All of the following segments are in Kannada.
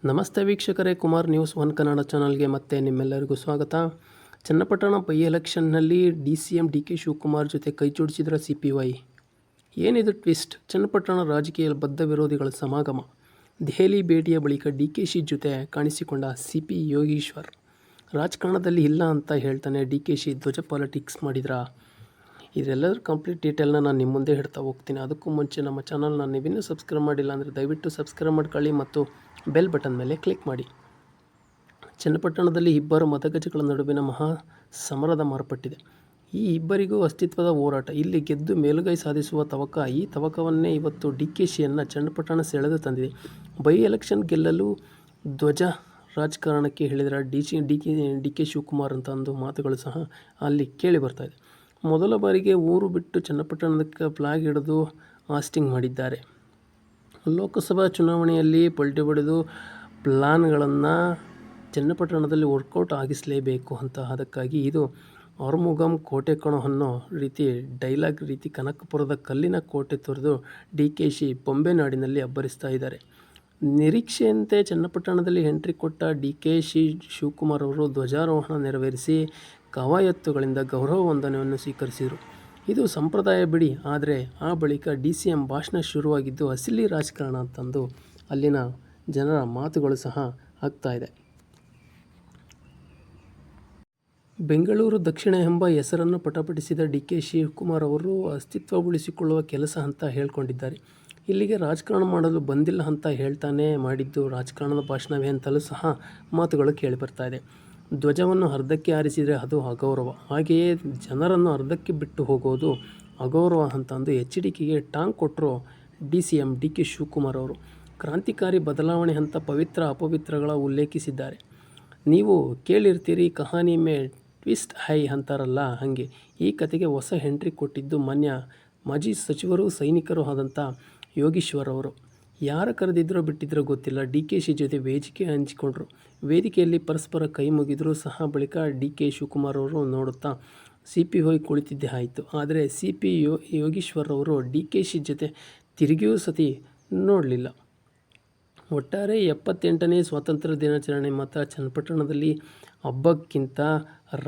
ನಮಸ್ತೆ ವೀಕ್ಷಕರೇ, ಕುಮಾರ್ ನ್ಯೂಸ್ ಒನ್ ಕನ್ನಡ ಚಾನಲ್ಗೆ ಮತ್ತೆ ನಿಮ್ಮೆಲ್ಲರಿಗೂ ಸ್ವಾಗತ. ಚನ್ನಪಟ್ಟಣ ಬೈ ಎಲೆಕ್ಷನ್ನಲ್ಲಿ DCM DK ಶಿವಕುಮಾರ್ ಜೊತೆ ಕೈಜೋಡಿಸಿದ್ರ CPY. ಏನಿದು ಟ್ವಿಸ್ಟ್? ಚನ್ನಪಟ್ಟಣ ರಾಜಕೀಯ ಬದ್ಧ ವಿರೋಧಿಗಳ ಸಮಾಗಮ. ದೆಹಲಿ ಭೇಟಿಯ ಬಳಿಕ DKC ಜೊತೆ ಕಾಣಿಸಿಕೊಂಡ CP ಯೋಗೀಶ್ವರ್. ರಾಜಕಾರಣದಲ್ಲಿ ಇಲ್ಲ ಅಂತ ಹೇಳ್ತಾನೆ DKC ಧ್ವಜ ಪಾಲಿಟಿಕ್ಸ್ ಮಾಡಿದ್ರಾ? ಇದೆಲ್ಲದರ ಕಂಪ್ಲೀಟ್ ಡೀಟೇಲ್ನ ನಾನು ನಿಮ್ಮ ಮುಂದೆ ಹೇಳ್ತಾ ಹೋಗ್ತೀನಿ. ಅದಕ್ಕೂ ಮುಂಚೆ ನಮ್ಮ ಚಾನಲ್ನ ನೀವಿನ್ನೂ ಸಬ್ಸ್ಕ್ರೈಬ್ ಮಾಡಿಲ್ಲ ಅಂದರೆ ದಯವಿಟ್ಟು ಸಬ್ಸ್ಕ್ರೈಬ್ ಮಾಡ್ಕೊಳ್ಳಿ ಮತ್ತು ಬೆಲ್ ಬಟನ್ ಮೇಲೆ ಕ್ಲಿಕ್ ಮಾಡಿ. ಚನ್ನಪಟ್ಟಣದಲ್ಲಿ ಇಬ್ಬರು ಮತಗಜಗಳ ನಡುವಿನ ಮಹಾ ಸಮರದ ಮಾರ್ಪಟ್ಟಿದೆ. ಈ ಇಬ್ಬರಿಗೂ ಅಸ್ತಿತ್ವದ ಹೋರಾಟ. ಇಲ್ಲಿ ಗೆದ್ದು ಮೇಲುಗೈ ಸಾಧಿಸುವ ತವಕ. ಈ ತವಕವನ್ನೇ ಇವತ್ತು DKCಯನ್ನು ಚನ್ನಪಟ್ಟಣ ಸೆಳೆದು ತಂದಿದೆ. ಬೈ ಎಲೆಕ್ಷನ್ ಗೆಲ್ಲಲು ಧ್ವಜ ರಾಜಕಾರಣಕ್ಕೆ ಹೇಳಿದರೆ DK ಶಿವಕುಮಾರ್ ಅಂತ ಒಂದು ಮಾತುಗಳು ಸಹ ಅಲ್ಲಿ ಕೇಳಿ ಬರ್ತಾ ಇದೆ. ಮೊದಲ ಬಾರಿಗೆ ಊರು ಬಿಟ್ಟು ಚನ್ನಪಟ್ಟಣಕ್ಕೆ ಫ್ಲಾಗ್ ಹಿಡಿದು ಹಾಸ್ಟಿಂಗ್ ಮಾಡಿದ್ದಾರೆ. ಲೋಕಸಭಾ ಚುನಾವಣೆಯಲ್ಲಿ ಪಲ್ಟಿ ಹೊಡೆದು ಪ್ಲಾನ್ಗಳನ್ನು ಚನ್ನಪಟ್ಟಣದಲ್ಲಿ ವರ್ಕೌಟ್ ಆಗಿಸಲೇಬೇಕು ಅಂತ. ಅದಕ್ಕಾಗಿ ಇದು ಆರುಮುಗಂ ಕೋಟೆ ಕಣೋ ಅನ್ನೋ ರೀತಿ ಡೈಲಾಗ್ ರೀತಿ ಕನಕಪುರದ ಕಲ್ಲಿನ ಕೋಟೆ ತೊರೆದು DKC ಬೊಂಬೆನಾಡಿನಲ್ಲಿ ಅಬ್ಬರಿಸ್ತಾ ಇದ್ದಾರೆ. ನಿರೀಕ್ಷೆಯಂತೆ ಚನ್ನಪಟ್ಟಣದಲ್ಲಿ ಎಂಟ್ರಿ ಕೊಟ್ಟ DKC ಶಿವಕುಮಾರ್ ಅವರು ಧ್ವಜಾರೋಹಣ ನೆರವೇರಿಸಿ ಕವಾಯತ್ತುಗಳಿಂದ ಗೌರವ ವಂದನೆಯನ್ನು ಸ್ವೀಕರಿಸಿದರು. ಇದು ಸಂಪ್ರದಾಯ ಬಿಡಿ. ಆದರೆ ಆ ಬಳಿಕ DCM ಭಾಷಣ ಶುರುವಾಗಿದ್ದು ಅಸಲಿ ರಾಜಕಾರಣ ಅಂತಂದು ಅಲ್ಲಿನ ಜನರ ಮಾತುಗಳು ಸಹ ಆಗ್ತಾ ಇದೆ. ಬೆಂಗಳೂರು ದಕ್ಷಿಣ ಎಂಬ ಹೆಸರನ್ನು ಪಟಪಟಿಸಿದ DK ಶಿವಕುಮಾರ್ ಅವರು ಅಸ್ತಿತ್ವ ಉಳಿಸಿಕೊಳ್ಳುವ ಕೆಲಸ ಅಂತ ಹೇಳ್ಕೊಂಡಿದ್ದಾರೆ. ಇಲ್ಲಿಗೆ ರಾಜಕಾರಣ ಮಾಡಲು ಬಂದಿಲ್ಲ ಅಂತ ಹೇಳ್ತಾನೆ ಮಾಡಿದ್ದು ರಾಜಕಾರಣದ ಭಾಷಣವೇ ಅಂತಲೂ ಸಹ ಮಾತುಗಳು ಕೇಳಿಬರ್ತಾ ಇದೆ. ಧ್ವಜವನ್ನು ಅರ್ಧಕ್ಕೆ ಹಾರಿಸಿದರೆ ಅದು ಅಗೌರವ, ಹಾಗೆಯೇ ಜನರನ್ನು ಅರ್ಧಕ್ಕೆ ಬಿಟ್ಟು ಹೋಗೋದು ಅಗೌರವ ಅಂತಂದು HDKಗೆ ಟಾಂಗ್ ಕೊಟ್ಟರು DCM DK ಶಿವಕುಮಾರ್ ಅವರು. ಕ್ರಾಂತಿಕಾರಿ ಬದಲಾವಣೆ ಅಂತ ಪವಿತ್ರ ಅಪವಿತ್ರಗಳ ಉಲ್ಲೇಖಿಸಿದ್ದಾರೆ. ನೀವು ಕೇಳಿರ್ತೀರಿ ಕಹಾನಿ ಮೇ ಟ್ವಿಸ್ಟ್ ಹೈ ಅಂತಾರಲ್ಲ, ಹಾಗೆ ಈ ಕತೆಗೆ ಹೊಸ ಎಂಟ್ರಿ ಕೊಟ್ಟಿದ್ದು ಮಾಜಿ ಸಚಿವರು ಸೈನಿಕರು ಆದಂಥ ಯೋಗೀಶ್ವರ್ ಅವರು. ಯಾರು ಕರೆದಿದ್ರೋ ಬಿಟ್ಟಿದ್ರೋ ಗೊತ್ತಿಲ್ಲ, DKC ಜೊತೆ ವೇದಿಕೆ ಹಂಚಿಕೊಂಡ್ರು. ವೇದಿಕೆಯಲ್ಲಿ ಪರಸ್ಪರ ಕೈ ಮುಗಿದರೂ ಸಹ ಬಳಿಕ DK ಶಿವಕುಮಾರ್ ಅವರು ನೋಡುತ್ತಾ CPY ಕುಳಿತಿದ್ದೇ ಆಯಿತು. ಆದರೆ CP ಯೋಗೀಶ್ವರ್ ಅವರು DKC ಜೊತೆ ತಿರುಗಿಯೂ ಸತಿ ನೋಡಲಿಲ್ಲ. ಒಟ್ಟಾರೆ 78ನೇ ಸ್ವಾತಂತ್ರ್ಯ ದಿನಾಚರಣೆ ಮಾತ್ರ ಚನ್ನಪಟ್ಟಣದಲ್ಲಿ ಹಬ್ಬಕ್ಕಿಂತ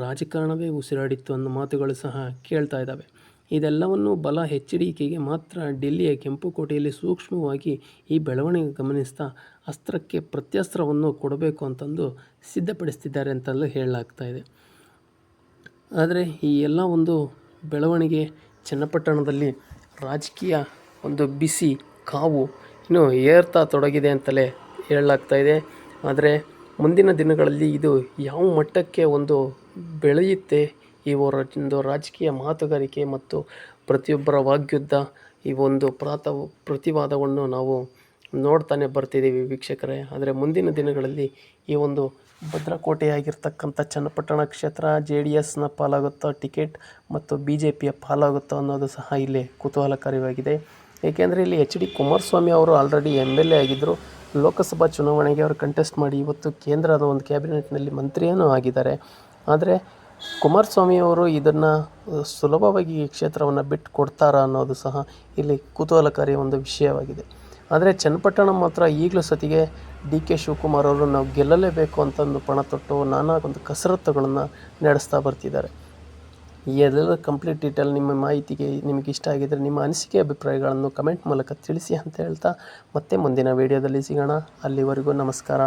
ರಾಜಕಾರಣವೇ ಉಸಿರಾಡಿತ್ತು ಅನ್ನೋ ಮಾತುಗಳು ಸಹ ಕೇಳ್ತಾ ಇದ್ದಾವೆ. ಇದೆಲ್ಲವನ್ನು ಬಲ HDKಗೆ ಮಾತ್ರ ಡೆಲ್ಲಿಯ ಕೆಂಪುಕೋಟೆಯಲ್ಲಿ ಸೂಕ್ಷ್ಮವಾಗಿ ಈ ಬೆಳವಣಿಗೆ ಗಮನಿಸ್ತಾ ಅಸ್ತ್ರಕ್ಕೆ ಪ್ರತ್ಯಸ್ತ್ರವನ್ನು ಕೊಡಬೇಕು ಅಂತಂದು ಸಿದ್ಧಪಡಿಸ್ತಿದ್ದಾರೆ ಅಂತಲೂ ಹೇಳಲಾಗ್ತಾ ಇದೆ. ಆದರೆ ಈ ಎಲ್ಲ ಒಂದು ಬೆಳವಣಿಗೆ ಚನ್ನಪಟ್ಟಣದಲ್ಲಿ ರಾಜಕೀಯ ಒಂದು ಬಿಸಿ ಕಾವು ಇನ್ನೂ ಏರ್ತಾ ತೊಡಗಿದೆ ಅಂತಲೇ ಹೇಳಲಾಗ್ತಾ ಇದೆ. ಆದರೆ ಮುಂದಿನ ದಿನಗಳಲ್ಲಿ ಇದು ಯಾವ ಮಟ್ಟಕ್ಕೆ ಒಂದು ಬೆಳೆಯುತ್ತೆ, ಈ ಒಂದು ರಾಜಕೀಯ ಮಾತುಗಾರಿಕೆ ಮತ್ತು ಪ್ರತಿಯೊಬ್ಬರ ವಾಗ್ಯುದ್ಧ, ಈ ಒಂದು ಪ್ರತಿವಾದವನ್ನು ನಾವು ನೋಡ್ತಾನೆ ಬರ್ತಿದ್ದೀವಿ ವೀಕ್ಷಕರೇ. ಆದರೆ ಮುಂದಿನ ದಿನಗಳಲ್ಲಿ ಈ ಒಂದು ಭದ್ರಕೋಟೆಯಾಗಿರ್ತಕ್ಕಂಥ ಚನ್ನಪಟ್ಟಣ ಕ್ಷೇತ್ರ JDSನ ಪಾಲಾಗುತ್ತೋ ಟಿಕೆಟ್ ಮತ್ತು BJPಯ ಪಾಲಾಗುತ್ತೋ ಅನ್ನೋದು ಸಹ ಇಲ್ಲಿ ಕುತೂಹಲಕಾರಿಯಾಗಿದೆ. ಏಕೆಂದರೆ ಇಲ್ಲಿ HD ಕುಮಾರಸ್ವಾಮಿ ಅವರು ಆಲ್ರೆಡಿ MLA ಆಗಿದ್ದರು. ಲೋಕಸಭಾ ಚುನಾವಣೆಗೆ ಅವರು ಕಂಟೆಸ್ಟ್ ಮಾಡಿ ಇವತ್ತು ಕೇಂದ್ರದ ಒಂದು ಕ್ಯಾಬಿನೆಟ್ನಲ್ಲಿ ಮಂತ್ರಿಯೂ ಆಗಿದ್ದಾರೆ. ಆದರೆ ಕುಮಾರಸ್ವಾಮಿಯವರು ಇದನ್ನು ಸುಲಭವಾಗಿ ಈ ಕ್ಷೇತ್ರವನ್ನು ಬಿಟ್ಟು ಕೊಡ್ತಾರಾ ಅನ್ನೋದು ಸಹ ಇಲ್ಲಿ ಕುತೂಹಲಕಾರಿ ಒಂದು ವಿಷಯವಾಗಿದೆ. ಆದರೆ ಚನ್ನಪಟ್ಟಣ ಮಾತ್ರ ಈಗಲೂ ಸತಿಗೆ DK ಶಿವಕುಮಾರ್ ಅವರು ನಾವು ಗೆಲ್ಲಲೇಬೇಕು ಅಂತಂದು ಪಣ ತೊಟ್ಟು ನಾನಾ ಒಂದು ಕಸರತ್ತುಗಳನ್ನು ನಡೆಸ್ತಾ ಬರ್ತಿದ್ದಾರೆ. ಈ ಎಲ್ಲ ಕಂಪ್ಲೀಟ್ ಡೀಟೇಲ್ ನಿಮ್ಮ ಮಾಹಿತಿಗೆ ನಿಮಗೆ ಇಷ್ಟ ಆಗಿದ್ದರೆ ನಿಮ್ಮ ಅನಿಸಿಕೆ ಅಭಿಪ್ರಾಯಗಳನ್ನು ಕಮೆಂಟ್ ಮೂಲಕ ತಿಳಿಸಿ ಅಂತ ಹೇಳ್ತಾ ಮತ್ತೆ ಮುಂದಿನ ವಿಡಿಯೋದಲ್ಲಿ ಸಿಗೋಣ. ಅಲ್ಲಿವರೆಗೂ ನಮಸ್ಕಾರ.